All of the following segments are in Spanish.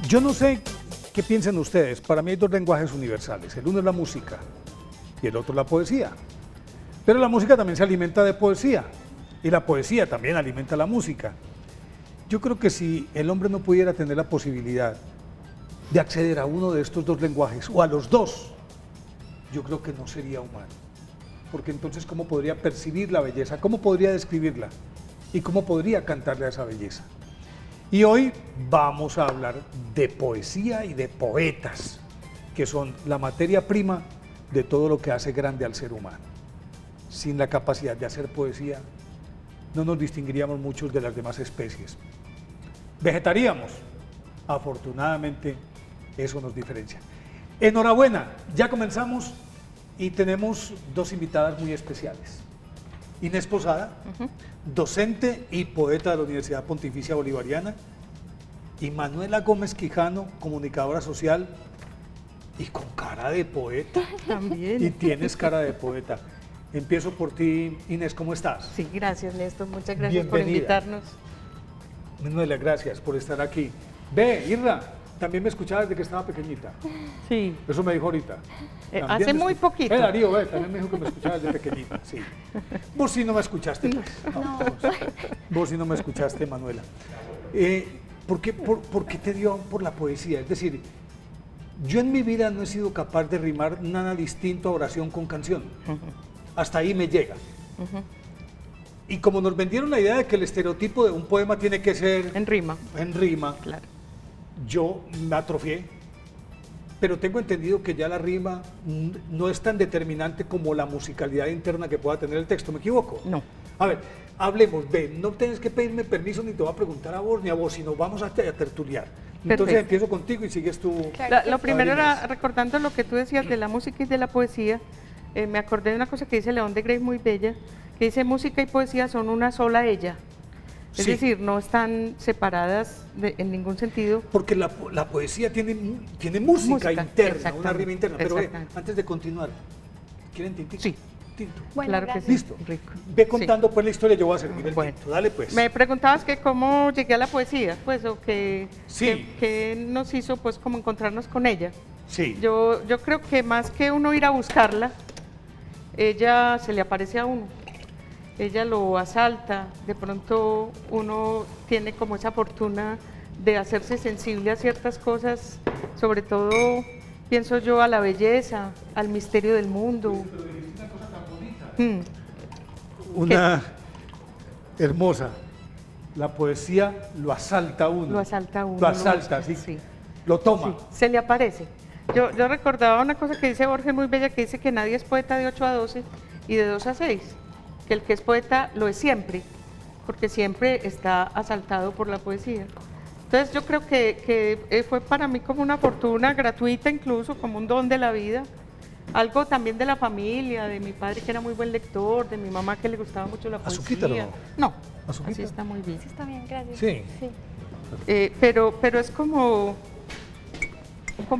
Yo no sé qué piensan ustedes, para mí hay dos lenguajes universales, el uno es la música y el otro la poesía. Pero la música también se alimenta de poesía y la poesía también alimenta la música. Yo creo que si el hombre no pudiera tener la posibilidad de acceder a uno de estos dos lenguajes o a los dos, yo creo que no sería humano. Porque entonces, ¿cómo podría percibir la belleza? ¿Cómo podría describirla? ¿Y cómo podría cantarle a esa belleza? Y hoy vamos a hablar de poesía y de poetas, que son la materia prima de todo lo que hace grande al ser humano. Sin la capacidad de hacer poesía, no nos distinguiríamos muchos de las demás especies. Vegetaríamos. Afortunadamente, eso nos diferencia. Enhorabuena, ya comenzamos y tenemos dos invitadas muy especiales. Inés Posada, docente y poeta de la Universidad Pontificia Bolivariana, y Manuela Gómez Quijano, comunicadora social y con cara de poeta. También. Y tienes cara de poeta. Empiezo por ti, Inés, ¿cómo estás? Sí, gracias, Néstor, muchas gracias por Bienvenida. invitarnos. Manuela, gracias por estar aquí. Ve, Irra, también me escuchaba desde que estaba pequeñita. Sí. Eso me dijo ahorita. También Hace me muy escu- poquito. Darío, también me dijo que me escuchaba desde pequeñita, sí. Vos sí no me escuchaste, pues. No. Vos sí no me escuchaste, Manuela. ¿Por qué te dio por la poesía? Es decir, yo en mi vida no he sido capaz de rimar nada distinto a oración con canción. Hasta ahí me llega. Y como nos vendieron la idea de que el estereotipo de un poema tiene que ser En rima, en rima, claro. yo me atrofié, pero tengo entendido que ya la rima no es tan determinante como la musicalidad interna que pueda tener el texto. ¿Me equivoco? No. A ver, hablemos, ve, no tienes que pedirme permiso ni te voy a preguntar a vos ni a vos, sino vamos a tertuliar. Entonces Perfecto. empiezo contigo y sigues tú. Claro. Lo primero Inés. era, recordando lo que tú decías de la música y de la poesía, me acordé de una cosa que dice León de Grey muy bella, que dice música y poesía son una sola ella. Es Sí. decir, no están separadas en ningún sentido. Porque la poesía tiene música interna, una exactamente, rima interna. Pero ve, exactamente. antes de continuar, ¿quieren tintito? Sí. Tinto. Bueno, Claro que gracias. sí. Listo. Rico. Ve contando pues la historia, yo voy a servir el Bueno. tinto. Dale pues. Me preguntabas que cómo llegué a la poesía, pues, o Sí. que nos hizo, pues, como encontrarnos con ella. Sí. Yo creo que más que uno ir a buscarla, ella se le aparece a uno, ella lo asalta, de pronto uno tiene como esa fortuna de hacerse sensible a ciertas cosas, sobre todo pienso yo a la belleza, al misterio del mundo. Una hermosa. La poesía lo asalta a uno. Lo asalta a uno. Lo asalta, sí. Sí. Lo toma. Sí, se le aparece. Yo recordaba una cosa que dice Borges muy bella, que dice que nadie es poeta de 8 a 12 y de 2 a 6, que el que es poeta lo es siempre, porque siempre está asaltado por la poesía. Entonces yo creo que fue para mí como una fortuna gratuita, incluso como un don de la vida, algo también de la familia, de mi padre que era muy buen lector, de mi mamá que le gustaba mucho la poesía. ¿Azuquita no? No, ¿Azuquita? así está muy bien. Sí, está bien, gracias. Sí. Pero es como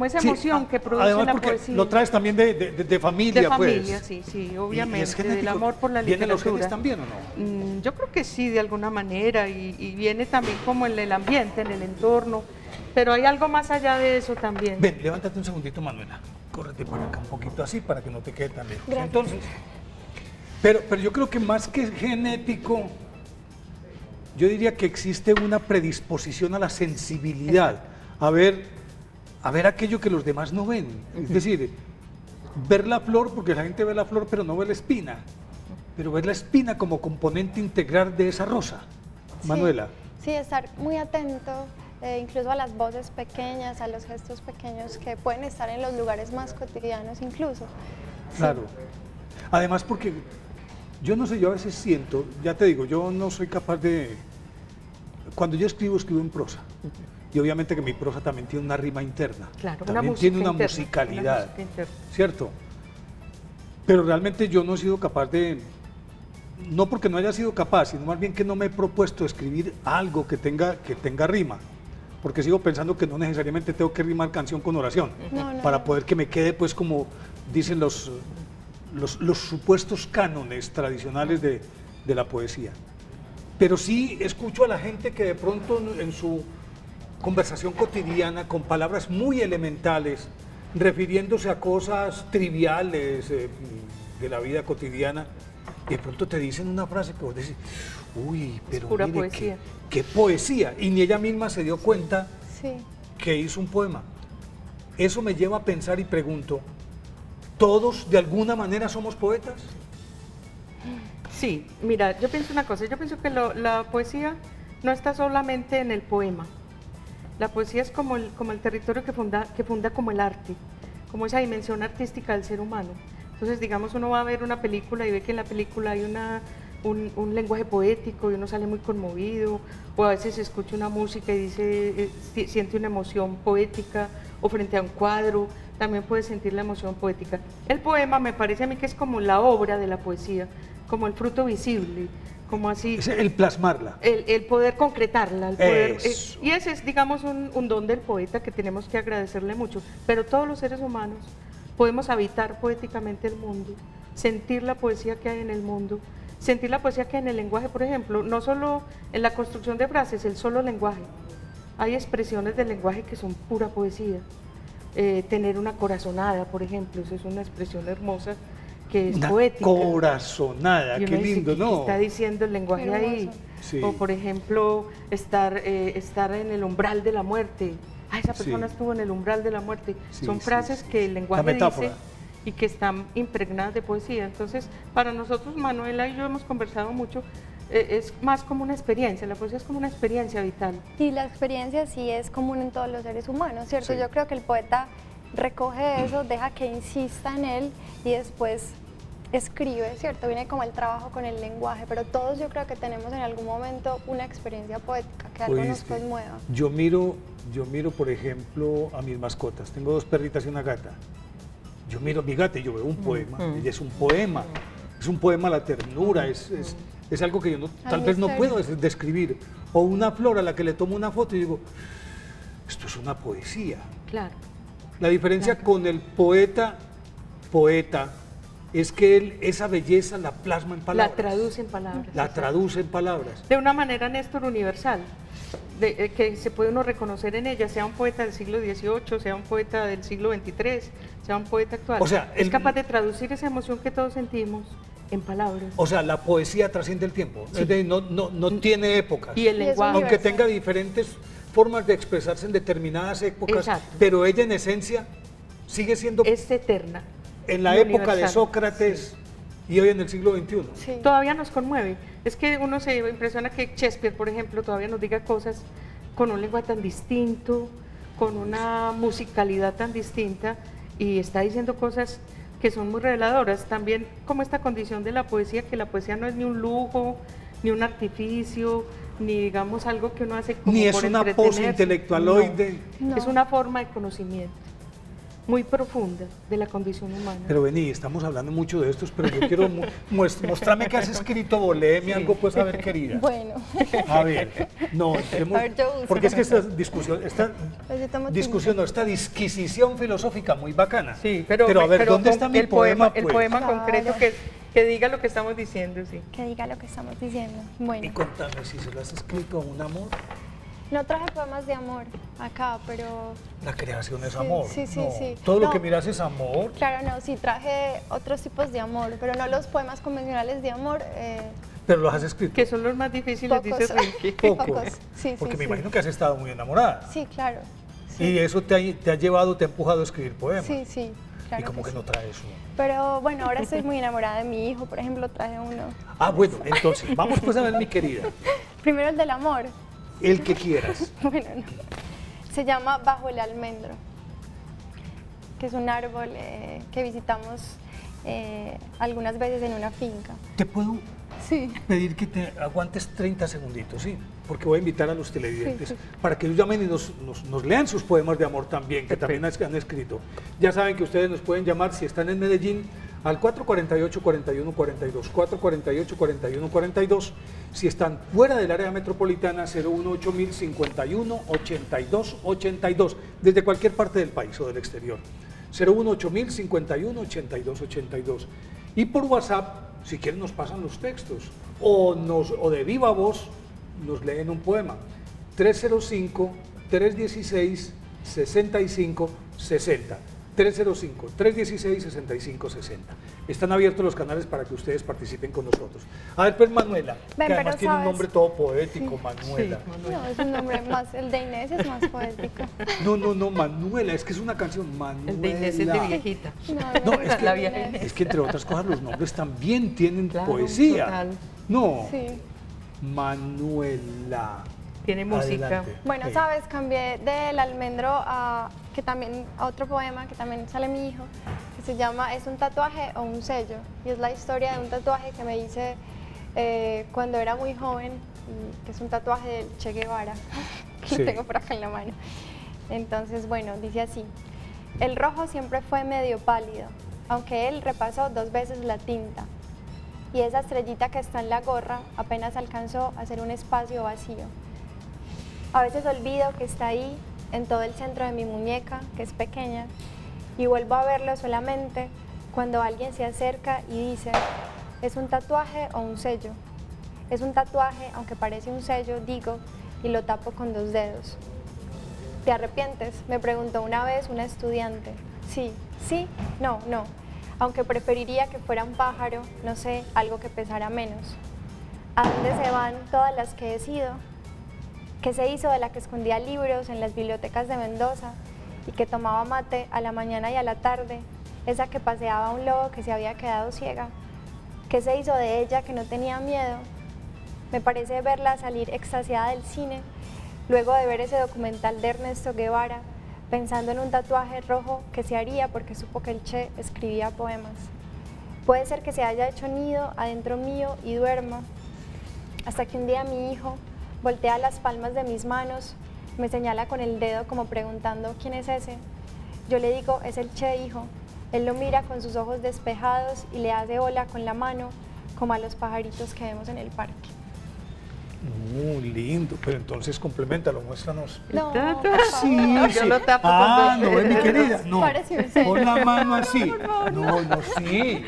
esa Sí, emoción que produce además la porque poesía. lo traes también de familia, De familia, pues. sí, Y obviamente, es del genético. amor por la ¿Vienen los genes literatura. también o no? Yo creo que sí, de alguna manera, y viene también como en el ambiente, en el entorno, pero hay algo más allá de eso también. Ven, levántate un segundito, Manuela. Córrete para acá un poquito así para que no te quede tan lejos. Gracias. Entonces, pero yo creo que más que genético, yo diría que existe una predisposición a la sensibilidad, a ver aquello que los demás no ven. Es decir, ver la flor, porque la gente ve la flor pero no ve la espina, pero ver la espina como componente integral de esa rosa. Sí. Manuela. Sí, estar muy atento, incluso a las voces pequeñas, a los gestos pequeños que pueden estar en los lugares más cotidianos incluso. Sí. Claro. Además porque yo no sé, yo a veces siento, ya te digo, yo no soy capaz de... Cuando yo escribo en prosa. Y obviamente que mi prosa también tiene una rima interna. Claro, también música tiene una interna, musicalidad. una música interna. ¿Cierto? Pero realmente yo no he sido capaz de... No porque no haya sido capaz, sino más bien que no me he propuesto escribir algo que tenga rima. Porque sigo pensando que no necesariamente tengo que rimar canción con oración. No, no, para no. poder que me quede, pues, como dicen los supuestos cánones tradicionales de la poesía. Pero sí escucho a la gente que de pronto en conversación cotidiana con palabras muy elementales, refiriéndose a cosas triviales de la vida cotidiana, y de pronto te dicen una frase que vos decís, uy, pero pura mire, poesía. qué poesía, y ni ella misma se dio cuenta Sí. que hizo un poema. Eso me lleva a pensar y pregunto, ¿todos de alguna manera somos poetas? Sí, mira, yo pienso una cosa, yo pienso que la poesía no está solamente en el poema. La poesía es como el territorio que funda como el arte, como esa dimensión artística del ser humano. Entonces, digamos, uno va a ver una película y ve que en la película hay un lenguaje poético y uno sale muy conmovido, o a veces escucha una música y dice, siente una emoción poética, o frente a un cuadro también puede sentir la emoción poética. El poema me parece a mí que es como la obra de la poesía, como el fruto visible, como así. Es el plasmarla. El poder concretarla, el poder, Eso. y ese es, digamos, un don del poeta que tenemos que agradecerle mucho. Pero todos los seres humanos podemos habitar poéticamente el mundo, sentir la poesía que hay en el mundo, sentir la poesía que hay en el lenguaje, por ejemplo, no solo en la construcción de frases, el solo lenguaje. Hay expresiones del lenguaje que son pura poesía. Tener una corazonada, por ejemplo, eso es una expresión hermosa que es Una poética. corazonada, Y qué uno dice, lindo, ¿qué ¿no? está diciendo el lenguaje Qué ahí? hermoso. Sí. O por ejemplo, estar en el umbral de la muerte. Ah, esa persona Sí. estuvo en el umbral de la muerte. Sí, Son sí, frases sí, que sí. el lenguaje La metáfora. dice y que están impregnadas de poesía. Entonces, para nosotros, Manuela y yo hemos conversado mucho, es más como una experiencia, la poesía es como una experiencia vital. Y la experiencia sí es común en todos los seres humanos, ¿cierto? Sí. Yo creo que el poeta recoge eso, deja que insista en él y después escribe, ¿cierto? Viene como el trabajo con el lenguaje, pero todos yo creo que tenemos en algún momento una experiencia poética, que algo nos Oíste, conmueva. Yo miro, por ejemplo, a mis mascotas. Tengo 2 perritas y una gata. Yo miro a mi gata y yo veo un poema. Ella es un poema. Es un poema a la ternura. Es algo que yo tal vez no misterio. puedo describir. O una flor a la que le tomo una foto y digo, esto es una poesía. Claro. La diferencia con el poeta es que él esa belleza la plasma en palabras. La traduce en palabras. La exacto. traduce en palabras. De una manera, Néstor, universal, que se puede uno reconocer en ella, sea un poeta del siglo XVIII, sea un poeta del siglo XXIII, sea un poeta actual. O sea, es capaz de traducir esa emoción que todos sentimos en palabras. O sea, la poesía trasciende el tiempo. Es decir, no tiene épocas. Y el Y es lenguaje. Aunque universal. tenga diferentes formas de expresarse en determinadas épocas, Exacto. pero ella en esencia sigue siendo es eterna. en la y época de universal. Sócrates y hoy en el siglo XXI. Sí. Todavía nos conmueve. Es que uno se impresiona que Shakespeare, por ejemplo, todavía nos diga cosas con un lenguaje tan distinto, con una musicalidad tan distinta, y está diciendo cosas que son muy reveladoras. También como esta condición de la poesía, que la poesía no es ni un lujo, ni un artificio, ni digamos algo que uno hace como Ni es por una entretenerse. pose intelectualoide. No. Es una forma de conocimiento muy profunda de la condición humana. Pero vení, estamos hablando mucho de estos, pero yo quiero mostrarme que has escrito Bolemia, algo pues a ver, querida. Bueno, A ver, no, tenemos- A ver, yo uso. porque es que esta pues yo tomo discusión, no, esta disquisición filosófica muy bacana. Sí, pero a ver, ¿dónde con está mi el poema? El pues? poema Claro. concreto que diga lo que estamos diciendo, sí. que diga lo que estamos diciendo. Y Bueno, contame si se lo has escrito a un amor. no traje poemas de amor acá, pero La creación es Sí, amor. sí, sí, No, sí. Todo lo No. que miras es amor. claro, no, sí traje otros tipos de amor, pero no los poemas convencionales de amor. Pero los has escrito. Que son los más difíciles, Pocos. dice Ricky. Pocos. Pocos, sí, Porque sí, me sí. imagino que has estado muy enamorada. Sí, claro. Sí, Y eso te ha llevado, te ha empujado a escribir poemas. sí, sí, claro y como que sí. no traes uno. Pero bueno, ahora estoy muy enamorada de mi hijo, por ejemplo, traje uno. Ah, bueno, entonces, vamos pues a ver, mi querida. Primero el del amor. El que quieras. Bueno, no. Se llama Bajo el Almendro, que es un árbol que visitamos algunas veces en una finca. Te puedo Sí. pedir que te aguantes 30 segunditos, ¿sí? Porque voy a invitar a los televidentes Sí, sí. para que ellos llamen y nos lean sus poemas de amor también, que también han escrito. Ya saben que ustedes nos pueden llamar si están en Medellín al 448-4142, 448-4142. Si están fuera del área metropolitana, 018-051-8282, desde cualquier parte del país o del exterior. 018-051-8282. Y por WhatsApp, si quieren, nos pasan los textos o de viva voz nos leen un poema. 316-6560. 305-316-6560. Están abiertos los canales para que ustedes participen con nosotros. A ver, pues Manuela, Ven, que además pero tiene un ¿sabes? nombre todo poético, Manuela. Sí, Manuela. No, es un nombre más, el de Inés es más poético. No, Manuela, es que es una canción, Manuela. El de Inés es de viejita. No, es que, La vieja Inés. es que entre otras cosas los nombres también tienen Claro, poesía. total. No, Sí. Manuela. Tiene música. Adelante. Bueno, Sí. sabes, cambié del almendro a otro poema que también sale mi hijo, que se llama ¿Es un tatuaje o un sello? Y es la historia de un tatuaje que me hice cuando era muy joven, y que es un tatuaje del Che Guevara, que Sí. lo tengo por acá en la mano. Entonces, bueno, dice así: el rojo siempre fue medio pálido, aunque él repasó 2 veces la tinta. Y esa estrellita que está en la gorra apenas alcanzó a hacer un espacio vacío. A veces olvido que está ahí, en todo el centro de mi muñeca, que es pequeña, y vuelvo a verlo solamente cuando alguien se acerca y dice, ¿es un tatuaje o un sello? Es un tatuaje, aunque parece un sello, digo, y lo tapo con 2 dedos. ¿Te arrepientes?, me preguntó una vez una estudiante. Sí, no, aunque preferiría que fuera un pájaro, no sé, algo que pesara menos. ¿A dónde se van todas las que he sido? ¿Qué se hizo de la que escondía libros en las bibliotecas de Mendoza y que tomaba mate a la mañana y a la tarde, esa que paseaba a un lobo que se había quedado ciega? ¿Qué se hizo de ella que no tenía miedo? Me parece verla salir extasiada del cine, luego de ver ese documental de Ernesto Guevara, pensando en un tatuaje rojo que se haría porque supo que el Che escribía poemas. Puede ser que se haya hecho nido adentro mío y duerma, hasta que un día mi hijo voltea las palmas de mis manos, me señala con el dedo como preguntando ¿quién es ese? Yo le digo, es el Che, hijo. Él lo mira con sus ojos despejados y le hace hola con la mano, como a los pajaritos que vemos en el parque. Muy lindo, pero entonces complementalo, muéstranos. No, Sí, Yo lo tapo no cuando- es mi querida, no. Parece un sello. Pon la mano así. No, sí.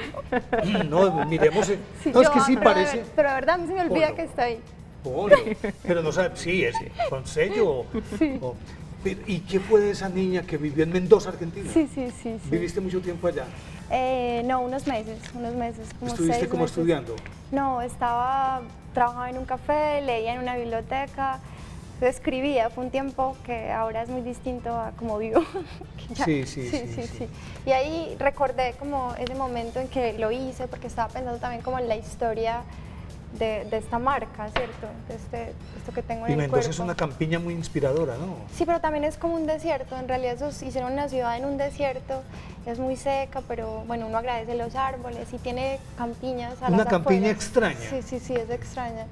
No, miremos. No, es que sí parece. Pero de verdad, a mí se me olvida Polo. que está ahí. Polo, pero no sabe, sí, es con sello. ¿Y qué fue de esa niña que vivió en Mendoza, Argentina? Sí. ¿Viviste mucho tiempo allá? No, unos meses, como ¿Estuviste 6 como meses. estudiando? No, trabajaba en un café, leía en una biblioteca, escribía. Fue un tiempo que ahora es muy distinto a como vivo. Que ya- Sí. Y ahí recordé como ese momento en que lo hice, porque estaba pensando también como en la historia de esta marca, ¿cierto? Esto que tengo en Y el Mendoza cuerpo. es una campiña muy inspiradora, ¿no? Sí, pero también es como un desierto. En realidad ellos hicieron una ciudad en un desierto. Es muy seca, pero bueno, uno agradece los árboles y tiene campiñas a Una las campiña afueras. extraña. Sí, es extraña.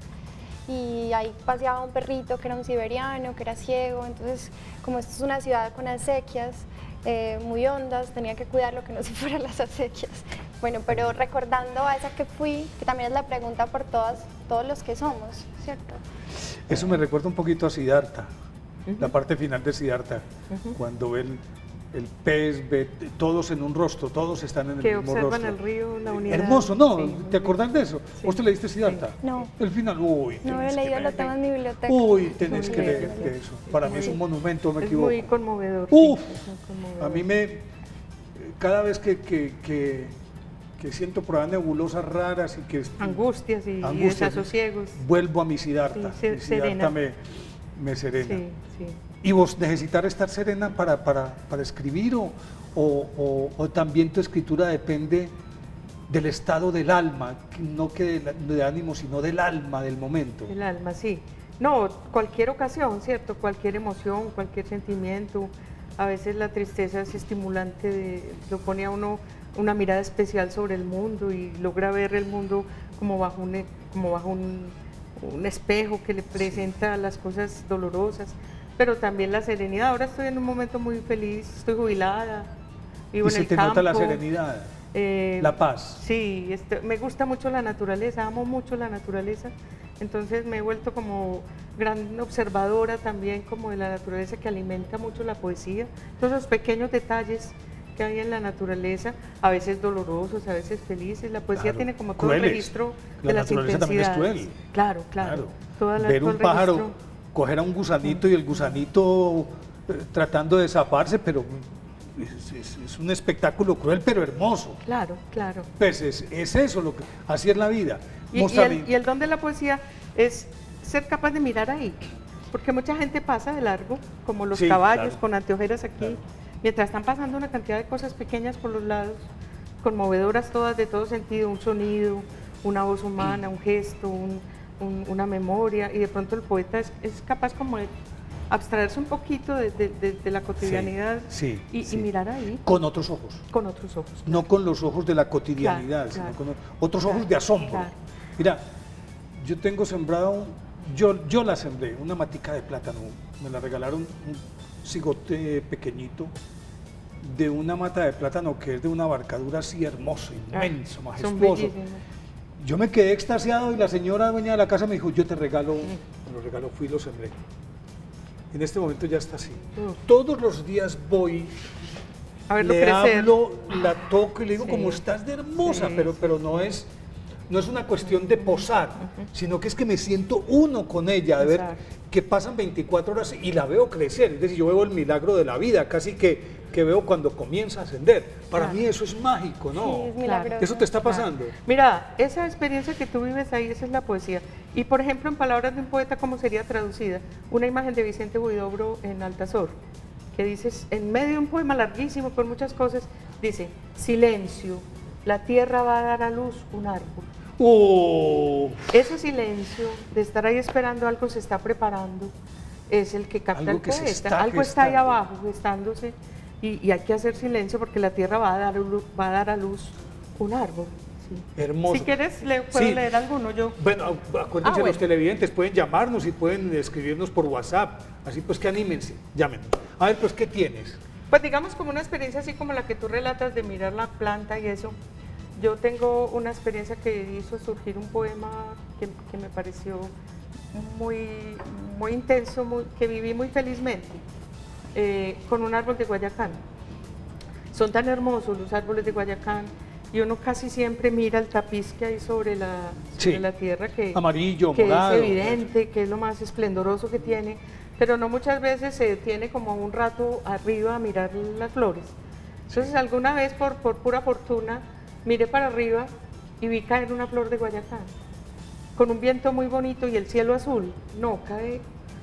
Y ahí paseaba un perrito que era un siberiano, que era ciego. Entonces, como esto es una ciudad con acequias muy hondas, tenía que cuidarlo que no se fueran las acequias. Bueno, pero recordando a esa que fui, que también es la pregunta por todos los que somos, ¿cierto? Eso me recuerda un poquito a Siddhartha, la parte final de Siddhartha, cuando ve el pez, ve todos en un rostro, todos están en el Que mismo observan rostro. el río, la unidad. Hermoso, ¿no? Sí, ¿Te acordás de eso? Sí. ¿Vos te leíste Siddhartha? No. El final, uy, No lo he tenés que leído, lo leer. tengo en mi biblioteca. Uy, tenés Muy que bello, leerte eso. Para mí es un monumento, me Es equivoco. muy conmovedor. Uf, sí, es muy conmovedor. a mí cada vez que siento por ahí nebulosas raras y que Angustias y angustias, desasosiegos. vuelvo a mi Siddhartha. Sí, Mi Siddhartha serena. me serena. Sí. ¿Y vos necesitar estar serena para escribir o también tu escritura depende del estado del alma, no que de ánimo, sino del alma, del momento? El alma, sí. No, cualquier ocasión, ¿cierto? Cualquier emoción, cualquier sentimiento. A veces la tristeza es estimulante, lo pone a uno una mirada especial sobre el mundo y logra ver el mundo como bajo un espejo que le presenta las cosas dolorosas, pero también la serenidad. Ahora estoy en un momento muy feliz, estoy jubilada, vivo Y en se el te campo. nota la serenidad, la paz. Sí, me gusta mucho la naturaleza, amo mucho la naturaleza, entonces me he vuelto como gran observadora también como de la naturaleza, que alimenta mucho la poesía, todos esos pequeños detalles que hay en la naturaleza, a veces dolorosos, a veces felices. La poesía Claro, tiene como todo crueles. el registro La de las naturaleza también es intensidades. cruel. Claro. Ver Todo un el pájaro registro. coger a un gusanito y el gusanito tratando de zafarse, pero es un espectáculo cruel pero hermoso. Claro, claro. Pues es eso, así es la vida. Y el don de la poesía es ser capaz de mirar ahí, porque mucha gente pasa de largo, como los caballos, claro, con anteojeras aquí, claro, mientras están pasando una cantidad de cosas pequeñas por los lados, conmovedoras todas, de todo sentido, un sonido, una voz humana, un gesto, una memoria, y de pronto el poeta es capaz como de abstraerse un poquito de la cotidianidad, y mirar ahí. Con otros ojos. Con otros ojos. Claro. No con los ojos de la cotidianidad, claro, sino con otros ojos de asombro. Claro. Mira, yo tengo sembrado, yo la sembré, una matica de plátano, me la regalaron un cigote pequeñito de una mata de plátano que es de una abarcadura así hermoso, inmenso, majestuoso. Yo me quedé extasiado y la señora dueña de la casa me dijo, yo te regalo, me lo regaló, fui y lo sembré. En este momento ya está así. Todos los días voy, le hablo, la toco y le digo, como estás de hermosa, pero no es una cuestión de posar, sino que es que me siento uno con ella, de ver que pasan 24 horas y la veo crecer. Es decir, yo veo el milagro de la vida, casi que veo cuando comienza a ascender. Para mí eso es mágico, ¿no? Sí, es milagroso. ¿Eso te está pasando? Mira, esa experiencia que tú vives ahí, esa es la poesía. Y por ejemplo, en palabras de un poeta, ¿cómo sería traducida? Una imagen de Vicente Huidobro en Altazor, que dice, en medio de un poema larguísimo con muchas cosas, dice, silencio, la tierra va a dar a luz un árbol. Ese silencio de estar ahí esperando algo se está preparando, es el que capta el poeta. Algo está ahí abajo, gestándose, y hay que hacer silencio porque la tierra va a dar a luz un árbol. Sí. Hermoso. Si quieres, puedo leer alguno yo. Bueno, acuérdense, los televidentes pueden llamarnos y pueden escribirnos por WhatsApp, así pues que anímense, llamen. A ver, pues, ¿qué tienes? Pues digamos como una experiencia así como la que tú relatas de mirar la planta y eso. Yo tengo una experiencia que hizo surgir un poema que me pareció muy intenso, que viví muy felizmente, con un árbol de Guayacán. Son tan hermosos los árboles de Guayacán, y uno casi siempre mira el tapiz que hay sobre la tierra, que, amarillo, que morado, es evidente, que es lo más esplendoroso que tiene, pero no muchas veces se detiene como un rato arriba a mirar las flores. Entonces alguna vez por pura fortuna miré para arriba y vi caer una flor de Guayacán, con un viento muy bonito y el cielo azul. No, cae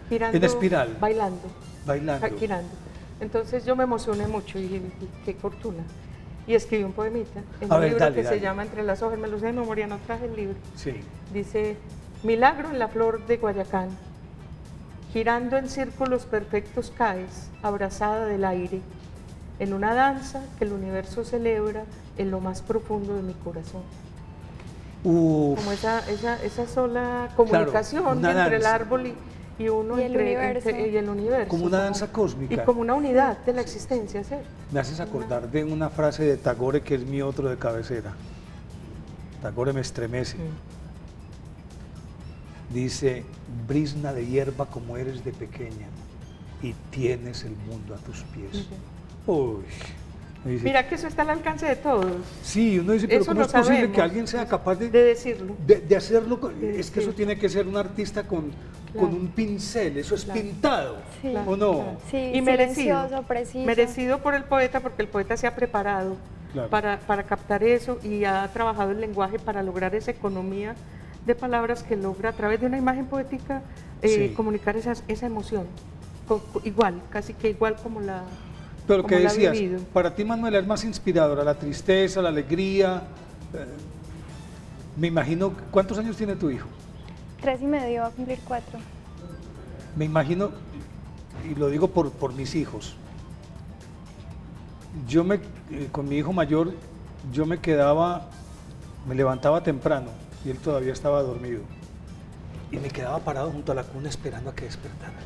girando, en espiral, bailando, girando. Entonces yo me emocioné mucho y dije, qué fortuna. Y escribí un poemita en un libro que se llama Entre las hojas, me lo sé de memoria, no traje el libro. Sí. Dice, milagro en la flor de Guayacán, girando en círculos perfectos caes, abrazada del aire, en una danza que el universo celebra en lo más profundo de mi corazón. Como esa sola comunicación, claro, entre el árbol y uno, y el universo. Como una danza cósmica. Y como una unidad de la existencia, ¿sí? Me haces acordar de una frase de Tagore, que es mi otro de cabecera. Tagore me estremece. Dice, brizna de hierba como eres de pequeña, y tienes el mundo a tus pies. Uy. Dice, mira que eso está al alcance de todos. Sí, uno dice, pero ¿cómo es posible que alguien sea capaz de decirlo? De hacerlo. Es que eso tiene que ser un artista con un pincel, eso es pintado, ¿o no? Sí, y merecido, preciso. Merecido por el poeta, porque el poeta se ha preparado para captar eso y ha trabajado el lenguaje para lograr esa economía de palabras que logra a través de una imagen poética comunicar esa emoción, casi que igual como la... Pero lo que decías, para ti, Manuela, es más inspiradora la tristeza, la alegría. Me imagino, ¿cuántos años tiene tu hijo? 3 y medio, va a cumplir 4. Me imagino, y lo digo por mis hijos, con mi hijo mayor, yo me levantaba temprano y él todavía estaba dormido. Y me quedaba parado junto a la cuna esperando a que despertara.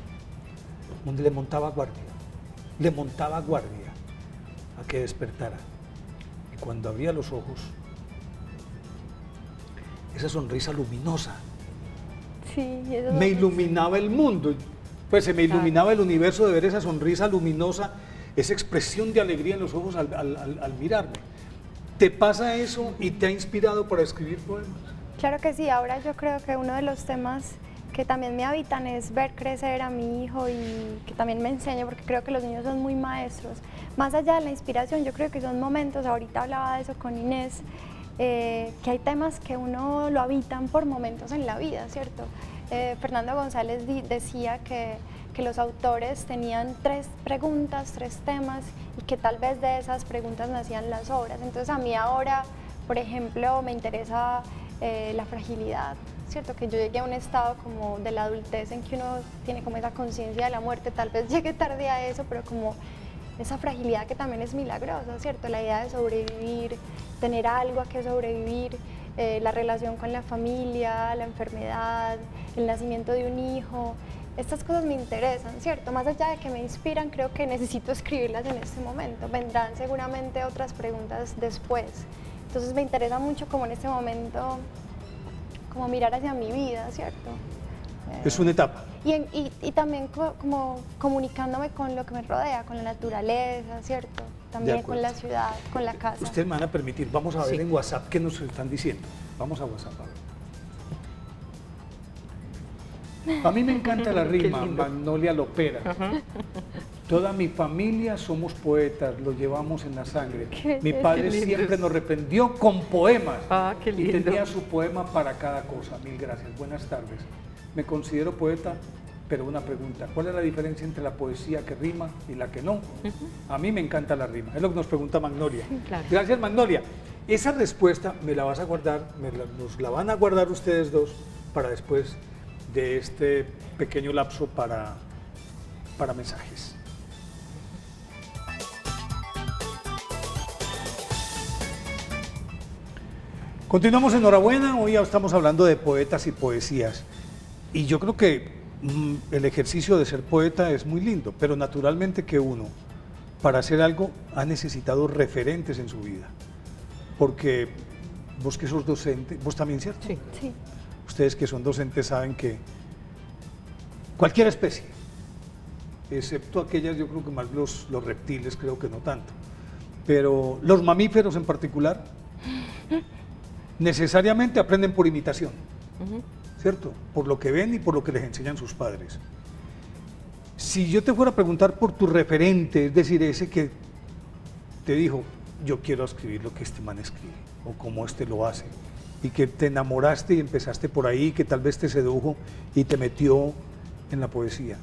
Donde le montaba guardia a que despertara. Y cuando abría los ojos, esa sonrisa luminosa, me iluminaba el mundo, pues se me iluminaba el universo de ver esa sonrisa luminosa, esa expresión de alegría en los ojos al mirarme. ¿Te pasa eso y te ha inspirado para escribir poemas? Claro que sí, ahora yo creo que uno de los temas que también me habitan es ver crecer a mi hijo y que también me enseñe, porque creo que los niños son muy maestros. Más allá de la inspiración, yo creo que son momentos, ahorita hablaba de eso con Inés, que hay temas que uno lo habitan por momentos en la vida, ¿cierto? Fernando González decía que los autores tenían 3 preguntas, 3 temas, y que tal vez de esas preguntas nacían las obras. Entonces a mí ahora, por ejemplo, me interesa la fragilidad, ¿cierto? Que yo llegué a un estado como de la adultez en que uno tiene como esa conciencia de la muerte, tal vez llegue tarde a eso, pero como esa fragilidad que también es milagrosa, ¿cierto? La idea de sobrevivir, tener algo a que sobrevivir, la relación con la familia, la enfermedad, el nacimiento de un hijo. Estas cosas me interesan, ¿cierto? Más allá de que me inspiran, creo que necesito escribirlas en este momento. Vendrán seguramente otras preguntas después. Entonces me interesa mucho como en este momento, como mirar hacia mi vida, ¿cierto? Es una etapa. Y también como comunicándome con lo que me rodea, con la naturaleza, ¿cierto? También con la ciudad, con la casa. Ustedes me van a permitir, vamos a ver en WhatsApp qué nos están diciendo. Vamos a WhatsApp a ver. A mí me encanta la rima, Magnolia Lopera. Toda mi familia somos poetas, lo llevamos en la sangre. Mi padre siempre nos reprendió con poemas y tenía su poema para cada cosa. Mil gracias, buenas tardes. Me considero poeta, pero una pregunta, ¿cuál es la diferencia entre la poesía que rima y la que no? A mí me encanta la rima, es lo que nos pregunta Magnolia. Claro. Gracias, Magnolia. Esa respuesta me la vas a guardar, nos la van a guardar ustedes dos para después de este pequeño lapso para mensajes. Continuamos, enhorabuena, hoy ya estamos hablando de poetas y poesías, y yo creo que el ejercicio de ser poeta es muy lindo, pero naturalmente que uno, para hacer algo, ha necesitado referentes en su vida, porque vos que sos docente, vos también, ¿cierto? Sí. Sí. Ustedes que son docentes saben que cualquier especie, excepto aquellas, yo creo que más los reptiles, creo que no tanto, pero los mamíferos en particular, necesariamente aprenden por imitación, ¿cierto? Por lo que ven y por lo que les enseñan sus padres. Si yo te fuera a preguntar por tu referente, es decir, ese que te dijo, yo quiero escribir lo que este man escribe, o como este lo hace, y que te enamoraste y empezaste por ahí, que tal vez te sedujo y te metió en la poesía.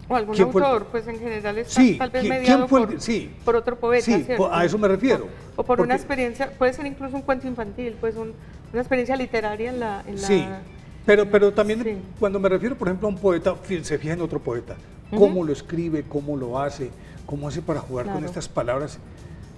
O algún autor, pues en general está sí, tal vez mediado por otro poeta, sí, ¿cierto? a eso me refiero. O por una experiencia, puede ser incluso un cuento infantil, pues una experiencia literaria en la... Sí, pero también cuando me refiero, por ejemplo, a un poeta, se fija en otro poeta, cómo lo escribe, cómo lo hace, cómo hace para jugar con estas palabras.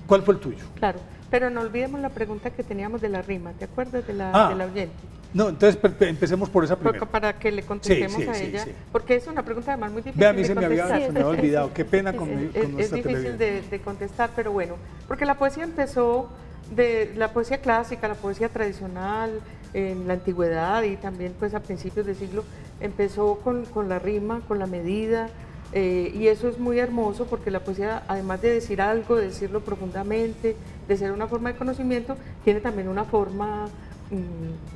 ¿Cuál fue el tuyo? Claro, pero no olvidemos la pregunta que teníamos de la rima, ¿te acuerdas de la oyente? No, entonces empecemos por esa primera. Para que le contestemos a ella, porque es una pregunta además muy difícil a mí de contestar. se me había olvidado, qué pena con Es difícil de contestar, pero bueno, porque la poesía empezó de la poesía clásica, la poesía tradicional, en la antigüedad y también pues a principios del siglo, empezó con la rima, con la medida, y eso es muy hermoso porque la poesía, además de decir algo, de decirlo profundamente, de ser una forma de conocimiento, tiene también una forma,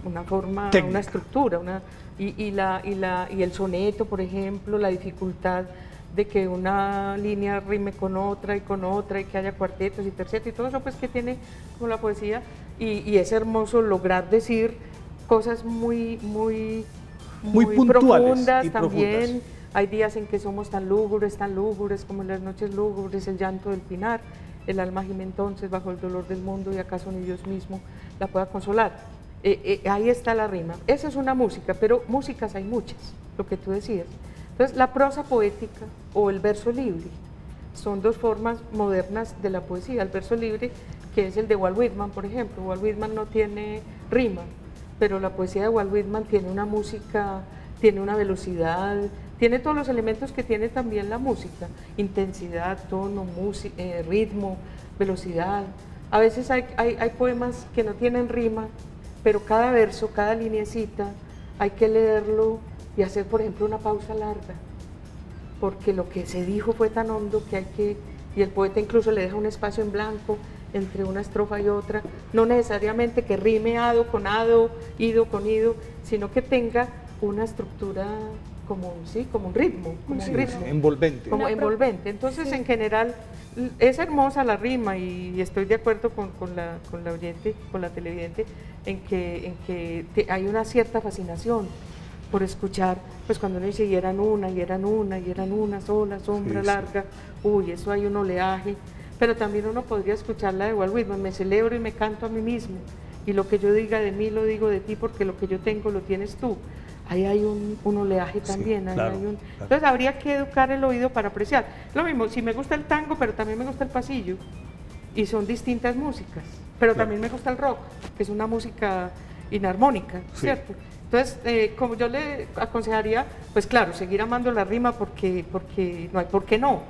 una estructura, y el soneto, por ejemplo, la dificultad de que una línea rime con otra y que haya cuartetos y tercetos y todo eso pues que tiene como la poesía, y es hermoso lograr decir cosas muy profundas también. Hay días en que somos tan lúgubres como en las noches lúgubres, el llanto del pinar, el alma gime entonces bajo el dolor del mundo y acaso ni Dios mismo la pueda consolar. Ahí está la rima. Esa es una música, pero músicas hay muchas, lo que tú decías. Entonces, la prosa poética o el verso libre son dos formas modernas de la poesía. El verso libre, que es el de Walt Whitman, por ejemplo. Walt Whitman no tiene rima, pero la poesía de Walt Whitman tiene una música, tiene una velocidad, tiene todos los elementos que tiene también la música: intensidad, tono, ritmo, velocidad. A veces hay poemas que no tienen rima, pero cada verso, cada lineecita, hay que leerlo y hacer, por ejemplo, una pausa larga, porque lo que se dijo fue tan hondo que y el poeta incluso le deja un espacio en blanco entre una estrofa y otra, no necesariamente que rime ado con ado, ido con ido, sino que tenga una estructura como, sí, como un ritmo, como Sí, un ritmo. envolvente. Como envolvente. Entonces, en general, es hermosa la rima y estoy de acuerdo con la oyente, con la televidente, en que hay una cierta fascinación por escuchar, pues cuando uno dice, y eran una, y eran una, y eran una sola, sombra Sí, larga, uy, eso hay un oleaje, pero también uno podría escuchar la de Walt Whitman, me celebro y me canto a mí mismo, y lo que yo diga de mí lo digo de ti, porque lo que yo tengo lo tienes tú. Ahí hay un oleaje también, claro, ahí hay un... claro. Entonces habría que educar el oído para apreciar. Lo mismo, si me gusta el tango, pero también me gusta el pasillo, y son distintas músicas, pero Claro. también me gusta el rock, que es una música inarmónica, Sí. ¿cierto? Entonces, como yo le aconsejaría, pues claro, seguir amando la rima porque no hay por qué no,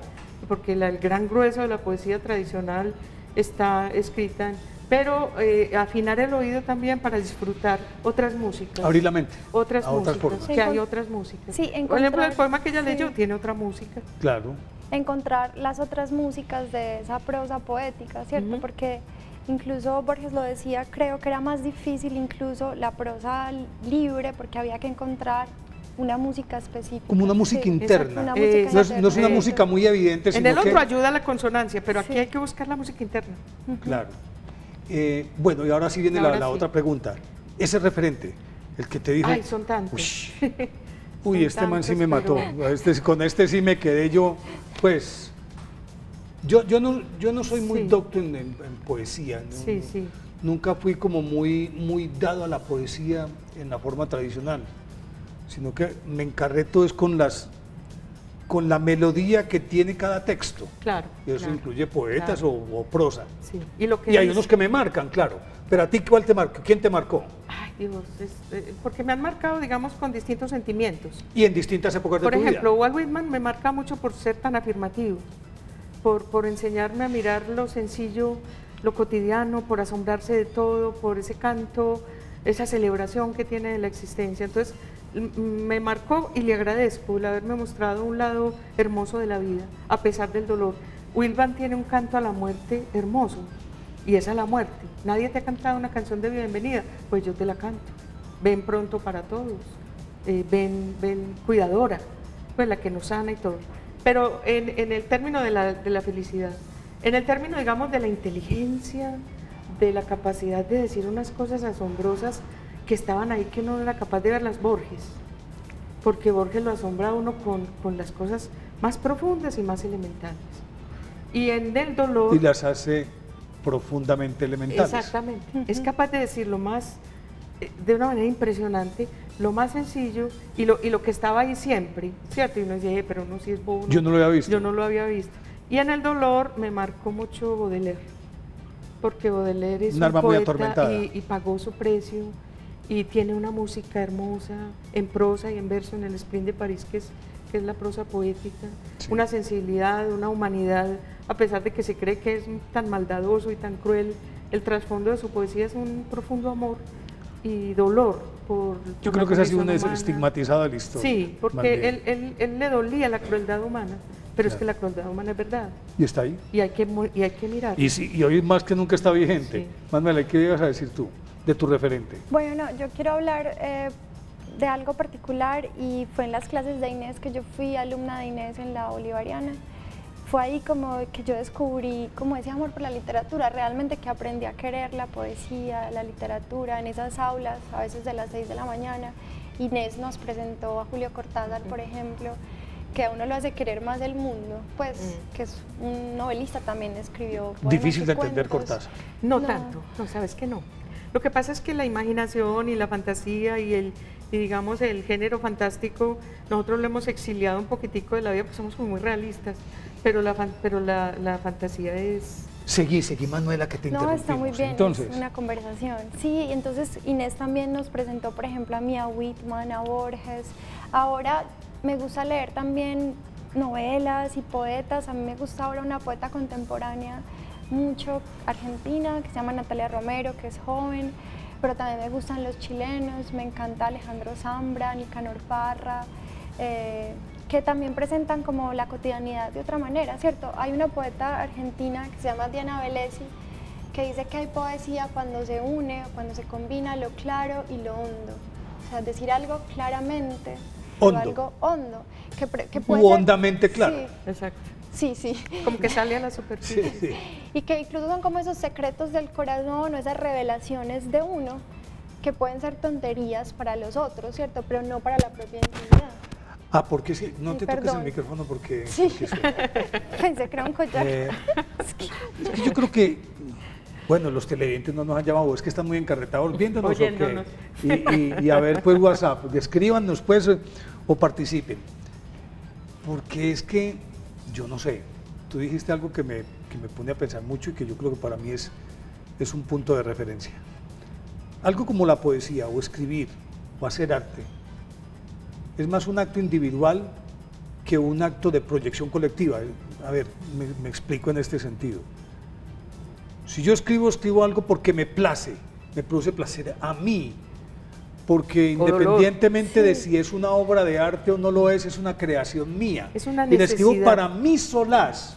porque el gran grueso de la poesía tradicional está escrita pero afinar el oído también para disfrutar otras músicas. Abrir la mente Otras a otras músicas, formas. que hay otras músicas. Sí, Por ejemplo, el encontrar- poema que ella sí. leyó tiene otra música. Claro. Encontrar las otras músicas de esa prosa poética, ¿cierto? Ujú. Porque incluso Borges lo decía, creo que era más difícil incluso la prosa libre porque había que encontrar una música específica. Como una música Sí, interna. una música Exacto. No es una interna. música muy evidente, En sino el otro que... ayuda la consonancia, pero aquí Sí. hay que buscar la música interna. Claro. Bueno, y ahora sí viene Ahora la sí. otra pregunta. Ese referente, el que te dijo... Ay, son tantos. Ush, Son uy, este man sí tantos, me mató. pero- Con este sí me quedé yo, pues... Yo no soy muy Sí. docto en poesía. ¿no? Sí, sí. Nunca fui como muy dado a la poesía en la forma tradicional, sino que me encarré todo es con la melodía que tiene cada texto. Claro. Y eso claro, incluye poetas claro. o prosa. Sí. Y lo que Y hay dice- unos que me marcan, claro. Pero a ti, ¿cuál te marcó? ¿Quién te marcó? Ay, Dios, porque me han marcado, digamos, con distintos sentimientos. Y en distintas épocas de Por tu ejemplo, vida. Walt Whitman me marca mucho por ser tan afirmativo, por enseñarme a mirar lo sencillo, lo cotidiano, por asombrarse de todo, por ese canto, esa celebración que tiene de la existencia. Entonces, me marcó y le agradezco el haberme mostrado un lado hermoso de la vida, a pesar del dolor. Whitman tiene un canto a la muerte hermoso, y es a la muerte. Nadie te ha cantado una canción de bienvenida, pues yo te la canto. Ven pronto para todos, ven cuidadora, pues la que nos sana y todo. Pero en el término de la felicidad, en el término, digamos, de la inteligencia, de la capacidad de decir unas cosas asombrosas que estaban ahí que no era capaz de verlas Borges, porque Borges lo asombra a uno con las cosas más profundas y más elementales. Y en el dolor... Y las hace profundamente elementales. Exactamente. Es capaz de decir lo más, de una manera impresionante, lo más sencillo y lo que estaba ahí siempre, ¿cierto? Y uno dice, pero uno sí es bobo. Yo no lo había visto. Yo no lo había visto. Y en el dolor me marcó mucho Baudelaire, porque Baudelaire es Un alma muy poeta atormentada. y pagó su precio y tiene una música hermosa en prosa y en verso en el Sprint de París, que es la prosa poética, Sí. una sensibilidad, una humanidad, a pesar de que se cree que es tan maldadoso y tan cruel, el trasfondo de su poesía es un profundo amor y dolor por Yo por creo la que esa ha sido una condición humana. estigmatizada de la historia. Sí, más porque bien. él le dolía la crueldad humana, pero es Claro. que la crueldad humana es verdad Y está ahí. y hay que mirar. Y hoy más que nunca está vigente. Sí. Manuela, ¿qué ibas a decir tú de tu referente? Bueno, no, yo quiero hablar de algo particular y fue en las clases de Inés que yo fui alumna de Inés en la Bolivariana. Fue ahí como que yo descubrí como ese amor por la literatura, realmente que aprendí a querer la poesía, la literatura en esas aulas, a veces de las 6 de la mañana. Inés nos presentó a Julio Cortázar, por ejemplo, que a uno lo hace querer más el mundo, pues que es un novelista, también escribió poemas Difícil y de entender cuentos. Cortázar. No, No. tanto, no, sabes que no. Lo que pasa es que la imaginación y la fantasía y digamos el género fantástico, nosotros lo hemos exiliado un poquitico de la vida, porque somos como muy realistas, pero la fantasía es... Seguí, Manuela, que te No, interrumpimos. está muy bien, Entonces, es una conversación. Sí, entonces Inés también nos presentó, por ejemplo, a mí, a Whitman, a Borges. Ahora me gusta leer también novelas y poetas. A mí me gusta ahora una poeta contemporánea mucho argentina que se llama Natalia Romero, que es joven, pero también me gustan los chilenos, me encanta Alejandro Zambra, Nicanor Parra, que también presentan como la cotidianidad de otra manera, ¿cierto? Hay una poeta argentina que se llama Diana Velesi, que dice que hay poesía cuando se une, cuando se combina lo claro y lo hondo. o sea, decir algo claramente, Hondo. o algo hondo, que puede U ser- hondamente claro. Exacto. Sí, sí, sí. Como que sale a la superficie. Sí, sí. Y que incluso son como esos secretos del corazón o esas revelaciones de uno que pueden ser tonterías para los otros, ¿cierto? Pero no para la propia intimidad. Ah, porque sí, no Sí, te toques el perdón. micrófono porque... Sí. porque suena. Pensé que era un collar. Es que yo creo que, bueno, los televidentes no nos han llamado, es que están muy encarretados viéndonos Oyéndonos. o qué. Y a ver, pues WhatsApp, escríbanos pues o participen. Porque es que, yo no sé, tú dijiste algo que me pone a pensar mucho y que yo creo que para mí es un punto de referencia. Algo como la poesía o escribir o hacer arte es más un acto individual que un acto de proyección colectiva. A ver, me explico en este sentido. Si yo escribo algo porque me place, me produce placer a mí, porque O dolor. independientemente de si es una obra de arte o no lo es una creación mía. Es una y la escribo necesidad. para mi solaz,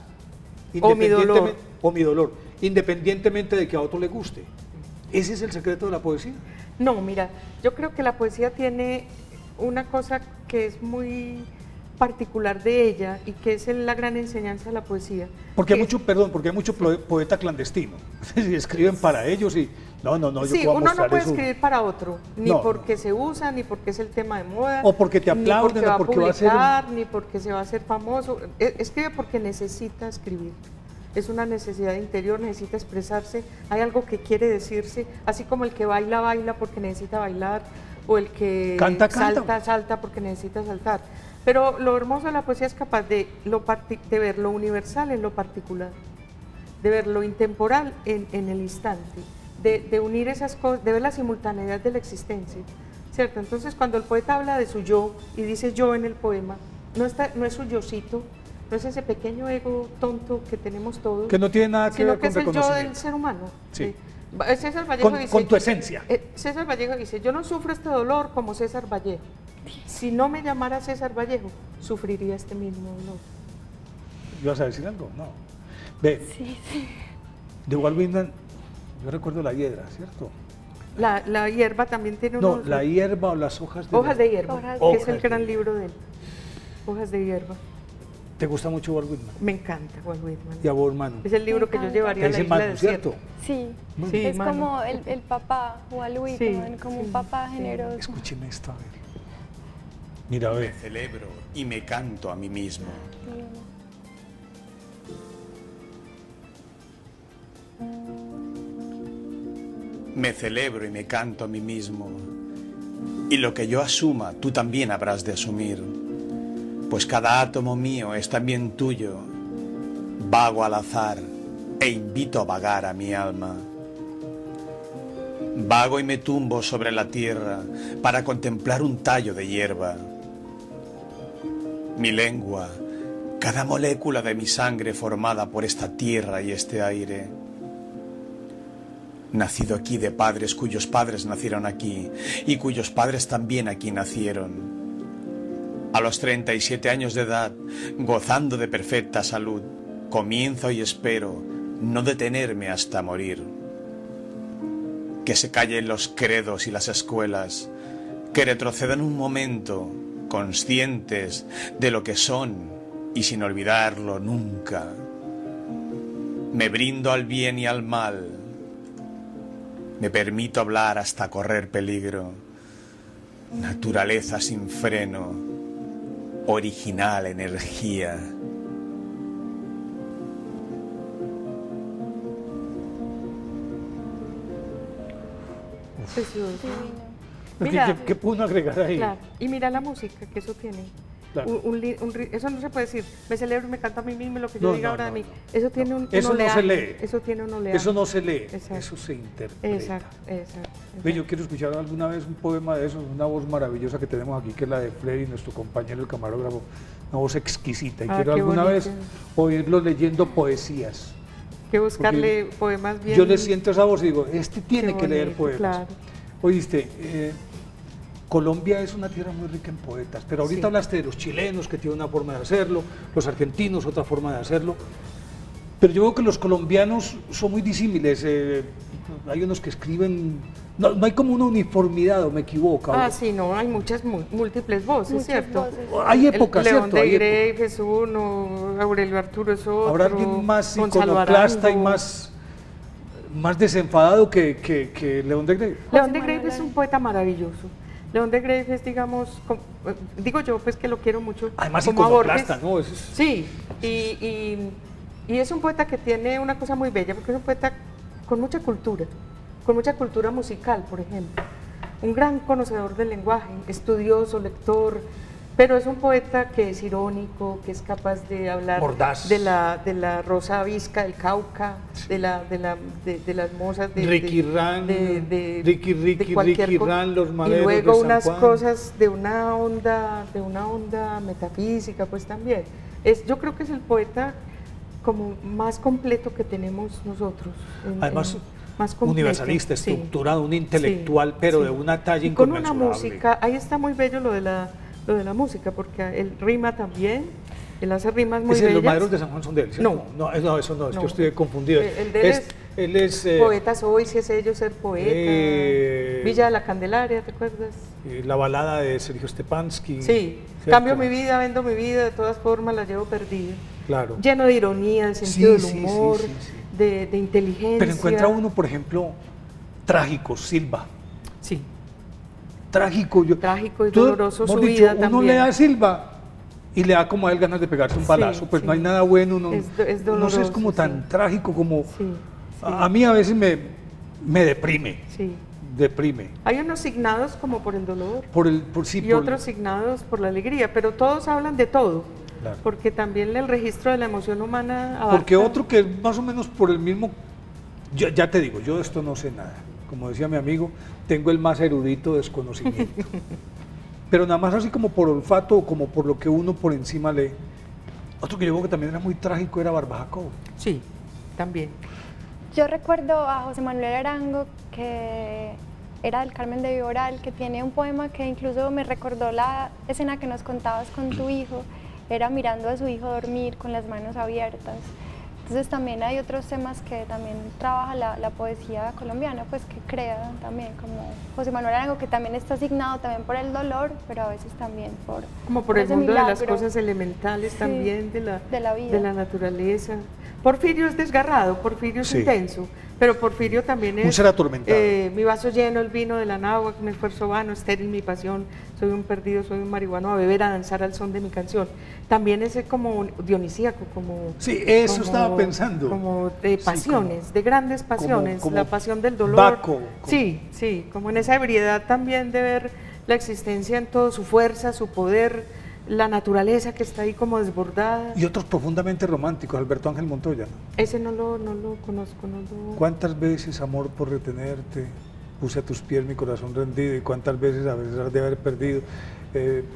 O mi dolor. o mi dolor, independientemente de que a otro le guste. Ese es el secreto de la poesía. No, mira, yo creo que la poesía tiene una cosa que es muy particular de ella y que es la gran enseñanza de la poesía. Porque hay que- mucho, perdón, porque hay mucho poeta clandestino. Escriben para ellos y no, yo Sí, puedo uno no mostrar puede eso. escribir para otro, ni No, porque se usa, ni porque es el tema de moda, O porque te aplauden, ni o porque porque va va a ser un- a publicar, ni porque se va a hacer famoso. Escribe porque necesita escribir. Es una necesidad interior, necesita expresarse, hay algo que quiere decirse, así como el que baila, baila porque necesita bailar, o el que Canta. salta porque necesita saltar. Pero lo hermoso de la poesía es capaz de ver lo universal en lo particular, de ver lo intemporal en el instante, de unir esas cosas, de ver la simultaneidad de la existencia, ¿cierto? Entonces cuando el poeta habla de su yo y dice yo en el poema, no es su yocito, no es ese pequeño ego tonto que tenemos todos, Que no tiene nada que sino ver que con es el yo del reconocimiento. ser humano. Sí. César Vallejo Con, dice, con tu esencia. César Vallejo dice, yo no sufro este dolor como César Vallejo. Si no me llamara César Vallejo, sufriría este mismo dolor. ¿Ibas a decir algo? No. Ve, Sí, sí. de Walt Whitman, yo recuerdo La Hiedra, ¿cierto? La hierba también tiene No, unos... la hierba o las hojas de... Hojas de hierba, Hojas que de es el Hojas de gran hierba. libro de él. Hojas de hierba. ¿Te gusta mucho Walt Whitman? Me encanta Walt Whitman. Y a vos, hermano. Es el libro que yo encanta. llevaría a Te la dice isla Manu, desierta. ¿cierto? Sí, Sí, es mano. como el papá o al Whitman, como un papá generoso. Escúcheme esto, a ver. Mira, ve. Celebro y me canto a mí mismo. Me celebro y me canto a mí mismo. Y lo que yo asuma, tú también habrás de asumir. Pues cada átomo mío es también tuyo. Vago al azar e invito a vagar a mi alma. Vago y me tumbo sobre la tierra para contemplar un tallo de hierba. Mi lengua, cada molécula de mi sangre formada por esta tierra y este aire. Nacido aquí de padres cuyos padres nacieron aquí y cuyos padres también aquí nacieron. A los 37 años de edad, gozando de perfecta salud, comienzo y espero no detenerme hasta morir. Que se callen los credos y las escuelas, que retrocedan un momento, conscientes de lo que son y sin olvidarlo nunca. Me brindo al bien y al mal, me permito hablar hasta correr peligro. Naturaleza sin freno, original energía. Precioso. Divino. Mira, ¿Qué pudo agregar ahí? Claro, y mira la música que eso tiene. Claro. Eso no se puede decir, me celebro y me canto a mí mismo lo que No, yo diga no, ahora no, de mí. no. Eso tiene un Eso no oleaje, se lee. Eso tiene un oleaje. Eso no se lee, Exacto. eso se interpreta. Exacto, exacto. Ve, yo quiero escuchar alguna vez un poema de esos, una voz maravillosa que tenemos aquí, que es la de Freddy, nuestro compañero, el camarógrafo, una voz exquisita. Y Ah, quiero qué alguna bonito. vez oírlo leyendo poesías. Hay que buscarle poemas bien. Yo le siento esa voz y digo, este tiene Qué que leer bonito, poemas. claro. Oíste, Colombia es una tierra muy rica en poetas, pero ahorita Sí. hablaste de los chilenos que tienen una forma de hacerlo, los argentinos otra forma de hacerlo, pero yo veo que los colombianos son muy disímiles, hay unos que escriben No, no hay como una uniformidad, ¿o me equivoco? Ah, sí, no, hay muchas múltiples voces, Muchas ¿cierto? voces. Hay épocas, León ¿cierto? de Hay Grave es uno, Aurelio Arturo es otro. Habrá alguien más Gonzalo iconoclasta y Arango. más desenfadado que León de Grave. León de José Grave Manuel es un poeta maravilloso. León de Grave es, digamos, digo yo, pues que lo quiero mucho. Además como a iconoclasta, Borges. ¿no? Sí, y es un poeta que tiene una cosa muy bella, porque es un poeta con mucha cultura musical, por ejemplo. Un gran conocedor del lenguaje, estudioso, lector, pero es un poeta que es irónico, que es capaz de hablar Mordaz. de la rosa visca del Cauca, de las mozas de Ricky Ran, de cualquier Ricky co- Ran, los maderos y luego de San unas Juan. cosas de una onda metafísica, pues también. Yo creo que es el poeta como más completo que tenemos nosotros. Además, más completo, universalista, sí. estructurado, un intelectual, Sí, pero sí. de una talla Y con una inconmensurable. música, ahí está muy bello lo de la música, porque él rima también, él hace rimas muy Ese, bellas. los maderos de San Juan son de él, ¿cierto? No. Eso no, es No. que estoy confundido. El de él Él es Poeta soy, si es ello ser poeta. Villa de la Candelaria, ¿te acuerdas? la balada de Sergio Stepansky. Sí, ¿cierto? cambio mi vida, vendo mi vida, de todas formas la llevo perdida. Claro. Lleno de ironía, de sentido del Sí, sí, humor, sí, sí. De inteligencia. Pero encuentra uno, por ejemplo, trágico, Silva. Sí, Trágico. Trágico y Tú, doloroso mejor su dicho, vida uno también. le da a Silva y le da como a él ganas de pegarse un Sí, balazo, pues sí. no hay nada bueno, no, Es no sé, es doloroso, como tan sí. trágico como... Sí, sí. A mí a veces me deprime, Sí. deprime. Hay unos signados como por el dolor Sí, y otros signados por la alegría, pero todos hablan de todo, Claro. porque también el registro de la emoción humana abarca. Porque otro que es más o menos por el mismo, ya te digo, yo de esto no sé nada. Como decía mi amigo, tengo el más erudito desconocimiento. Pero nada más así como por olfato o como por lo que uno por encima lee. Otro que yo creo que también era muy trágico era Barba Jacob. Sí, también. Yo recuerdo a José Manuel Arango, que era del Carmen de Viboral, que tiene un poema que incluso me recordó la escena que nos contabas con tu hijo, era mirando a su hijo dormir con las manos abiertas. Entonces también hay otros temas que también trabaja la poesía colombiana, pues que crea también, como José Manuel Arango, que también está asignado también por el dolor, pero a veces también Como por el ese mundo de las milagro. cosas elementales Sí, también, de la vida. de la naturaleza. Porfirio es desgarrado, Porfirio es Sí. intenso, pero Porfirio también es... Un ser atormentado. Mi vaso lleno, el vino de la náhuatl, mi esfuerzo vano, estéril mi pasión, soy un perdido, soy un marihuano, a beber, a danzar al son de mi canción. También es como dionisíaco, como... Sí, eso como- estaba pensando. Como de Sí, pasiones, como- de grandes pasiones, como la pasión del dolor. Baco, Sí, sí, como en esa ebriedad también de ver la existencia en todo, su fuerza, su poder, la naturaleza que está ahí como desbordada. Y otros profundamente románticos, Alberto Ángel Montoya. ¿no? Ese no lo conozco, no lo... ¿Cuántas veces, amor, por retenerte, puse a tus pies mi corazón rendido y cuántas veces a pesar de haber perdido?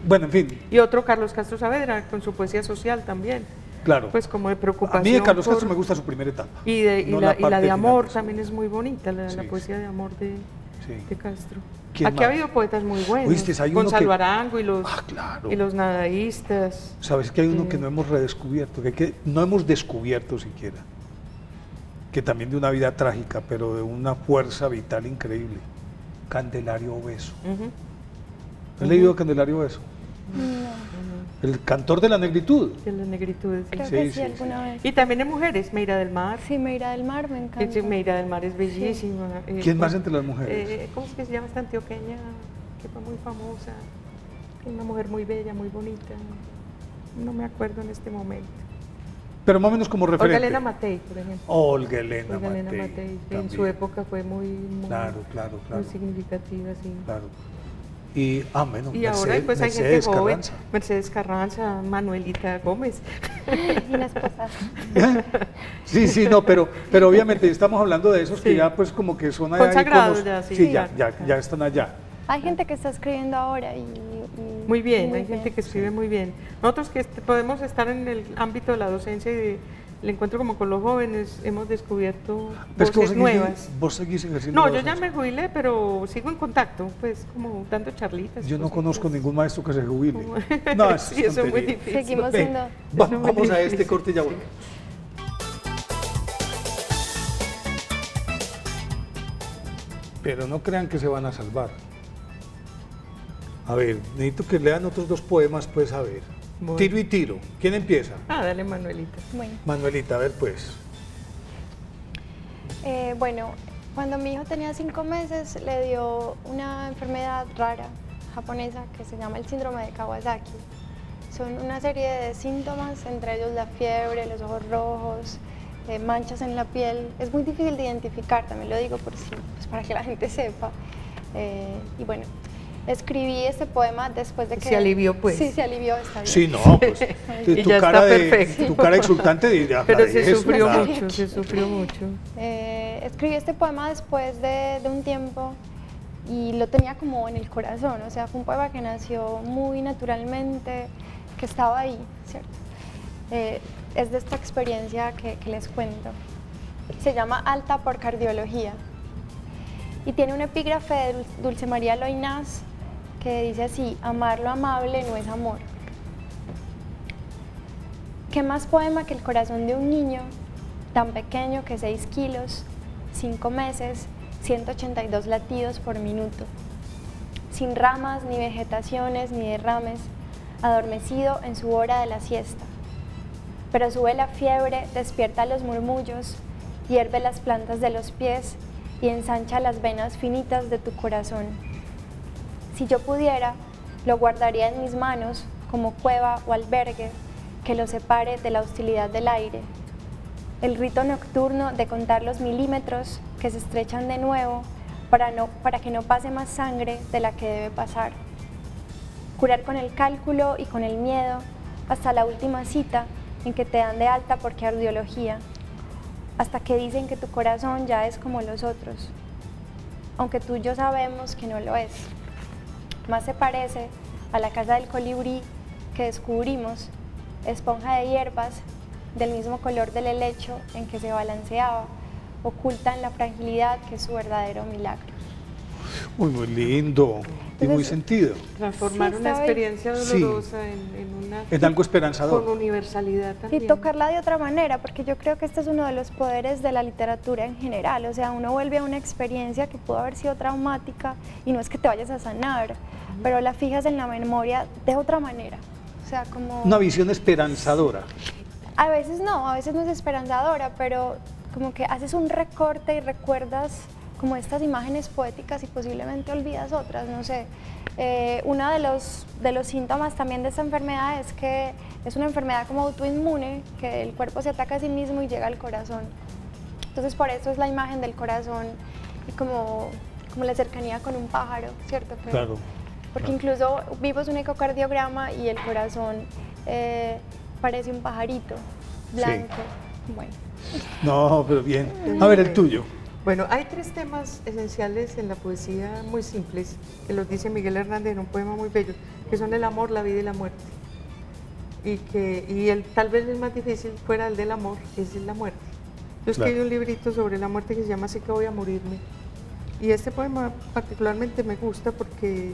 Bueno, en fin, Y otro, Carlos Castro Saavedra, con su poesía social también, claro. pues como de A preocupación. mí de Carlos por- Castro me gusta su primera etapa. Y, no la parte de final amor de su también vida. es muy bonita, la Sí, poesía sí. de amor de Sí. Castro. ¿Quién Aquí más? ha habido poetas muy buenos, Oíste, hay uno Gonzalo que- Arango y los, Claro. y los nadaístas. Sabes que hay uno que no hemos redescubierto, que no hemos descubierto siquiera, que también de una vida trágica, pero de una fuerza vital increíble. Candelario Obeso. Ujú. ¿Has leído a Candelario Obeso? El cantor de la negritud. De las negritudes. sí. Creo Sí, que sí, sí, alguna vez. Y también en mujeres, Meira del Mar. Sí, Meira del Mar me encanta. Meira del Mar es bellísima. ¿Quién más entre las mujeres? ¿Cómo es que se llama esta antioqueña? Que fue muy famosa. Una mujer muy bella, muy bonita. No me acuerdo en este momento. Pero más o menos como referente. Olga Elena Matei, por ejemplo. Olga Elena Olga Elena Matei, Matei. En también. su época fue muy Claro. muy significativa, sí. Claro. Y, bueno, Y ahora pues hay gente Mercedes joven, Carranza. Mercedes Carranza, Manuelita Gómez. Inés Posada. Sí, no, pero obviamente estamos hablando de esos que Sí. ya pues como que son allá Consagrados iconos. ya, sí, Sí, claro, ya claro. están allá. Hay gente que está escribiendo ahora y Muy bien, muy hay gente bien. que escribe muy bien. Nosotros que podemos estar en el ámbito de la docencia y del encuentro como con los jóvenes, hemos descubierto Pero es que voces nuevas. vos seguís ejerciendo No, la yo ya docencia. me jubilé, pero sigo en contacto, pues como dando charlitas. Yo no cositas. conozco ningún maestro que se jubile. Como- No, eso sí, es eso es muy tontería. difícil. Seguimos Ven, siendo... Eso es muy vamos a este difícil. corte y ya volvemos. pero no crean que se van a salvar. A ver, necesito que lean otros dos poemas, pues, a ver. Bueno. Tiro y tiro. ¿Quién empieza? Dale, Manuelita. Bueno. Manuelita, a ver, pues. Bueno, cuando mi hijo tenía 5 meses le dio una enfermedad rara japonesa que se llama el síndrome de Kawasaki. Son una serie de síntomas, entre ellos la fiebre, los ojos rojos, manchas en la piel. Es muy difícil de identificar, también lo digo por sí, pues para que la gente sepa. Y bueno, escribí este poema después de que... Se alivió, pues. Sí, se alivió, está bien. Sí, no, pues. Y ya está perfecto. Tu cara exultante dirá. Pero se eso, sufrió ¿verdad? mucho, se sufrió mucho. Escribí este poema después de un tiempo y lo tenía como en el corazón, o sea, fue un poema que nació muy naturalmente, que estaba ahí, ¿cierto? Es de esta experiencia que les cuento. Se llama Alta por Cardiología y tiene un epígrafe de Dulce María Loinás que dice así: amar lo amable no es amor. ¿Qué más poema que el corazón de un niño tan pequeño que 6 kilos, 5 meses, 182 latidos por minuto, sin ramas, ni vegetaciones, ni derrames, adormecido en su hora de la siesta? Pero sube la fiebre, despierta los murmullos, hierve las plantas de los pies y ensancha las venas finitas de tu corazón. Si yo pudiera, lo guardaría en mis manos como cueva o albergue que lo separe de la hostilidad del aire. El rito nocturno de contar los milímetros que se estrechan de nuevo para que no pase más sangre de la que debe pasar. Curar con el cálculo y con el miedo hasta la última cita en que te dan de alta por cardiología, hasta que dicen que tu corazón ya es como los otros, aunque tú y yo sabemos que no lo es. Más se parece a la casa del colibrí que descubrimos, esponja de hierbas del mismo color del helecho en que se balanceaba, oculta en la fragilidad que es su verdadero milagro. Muy lindo y muy sentido. Transformar Sí, una está bien. experiencia dolorosa en una... Es algo esperanzador. Con universalidad también. Y tocarla de otra manera, porque yo creo que este es uno de los poderes de la literatura en general, o sea, uno vuelve a una experiencia que pudo haber sido traumática y no es que te vayas a sanar, pero la fijas en la memoria de otra manera, o sea, como... Una visión esperanzadora. A veces no es esperanzadora, pero como que haces un recorte y recuerdas como estas imágenes poéticas y posiblemente olvidas otras, no sé. Uno de los síntomas también de esta enfermedad es que es una enfermedad como autoinmune, que el cuerpo se ataca a sí mismo y llega al corazón. Entonces por eso es la imagen del corazón y como la cercanía con un pájaro, ¿cierto? Claro. Porque incluso vimos un ecocardiograma y el corazón parece un pajarito blanco. Sí. Bueno. No, pero bien. A ver, el tuyo. Bueno, hay 3 temas esenciales en la poesía muy simples, que los dice Miguel Hernández en un poema muy bello, que son el amor, la vida y la muerte. Y tal vez el más difícil fuera el del amor, que es la muerte. Yo escribí un librito sobre la muerte que se llama Sé que voy a morirme. Y este poema particularmente me gusta porque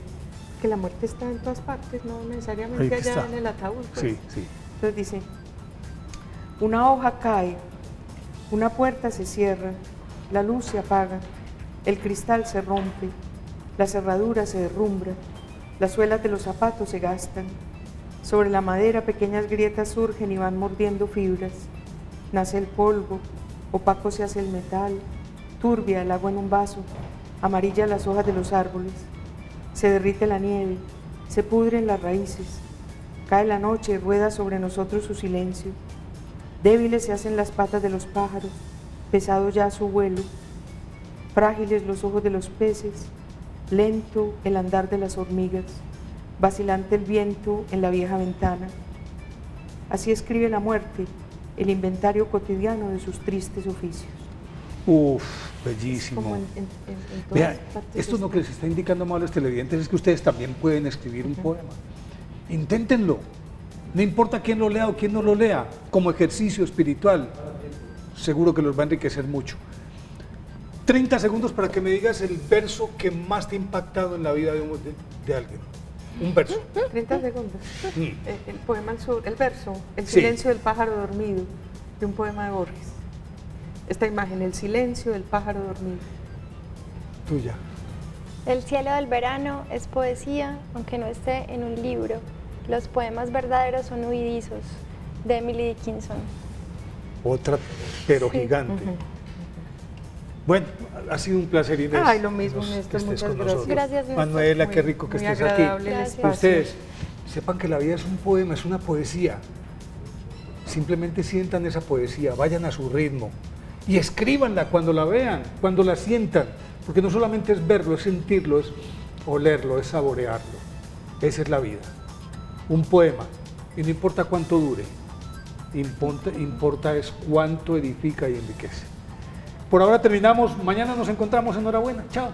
que la muerte está en todas partes, no necesariamente allá en el ataúd. Pues. Sí, sí. Entonces dice, una hoja cae, una puerta se cierra, la luz se apaga, el cristal se rompe, la cerradura se derrumbra, las suelas de los zapatos se gastan, sobre la madera pequeñas grietas surgen y van mordiendo fibras, nace el polvo, opaco se hace el metal, turbia el agua en un vaso, amarilla las hojas de los árboles, se derrite la nieve, se pudren las raíces, cae la noche y rueda sobre nosotros su silencio, débiles se hacen las patas de los pájaros, pesado ya su vuelo, frágiles los ojos de los peces, lento el andar de las hormigas, vacilante el viento en la vieja ventana. Así escribe la muerte, el inventario cotidiano de sus tristes oficios. Uf, bellísimo. Como en Vean, partes esto es lo que les está indicando a los televidentes, es que ustedes también pueden escribir un poema. Inténtenlo. No importa quién lo lea o quién no lo lea, como ejercicio espiritual, seguro que los va a enriquecer mucho. 30 segundos para que me digas el verso que más te ha impactado en la vida de alguien. Un verso. 30 segundos. El poema el verso, El Sí. silencio del pájaro dormido, de un poema de Borges. Esta imagen, el silencio del pájaro dormido. Tuya. El cielo del verano es poesía, aunque no esté en un libro. Los poemas verdaderos son huidizos, de Emily Dickinson. Otra, pero Sí. gigante. Bueno, ha sido un placer, Inés. Ay, lo mismo, que Néstor, estés muchas con gracias. nosotros. Gracias, Néstor. Manuela, qué Muy- rico que muy estés agradable el Gracias. espacio. Ustedes sepan que la vida es un poema, es una poesía. Simplemente sientan esa poesía, vayan a su ritmo y escríbanla cuando la vean, cuando la sientan, porque no solamente es verlo, es sentirlo, es olerlo, es saborearlo. Esa es la vida. Un poema, y no importa cuánto dure, importa es cuánto edifica y enriquece. Por ahora terminamos, mañana nos encontramos, enhorabuena, chao.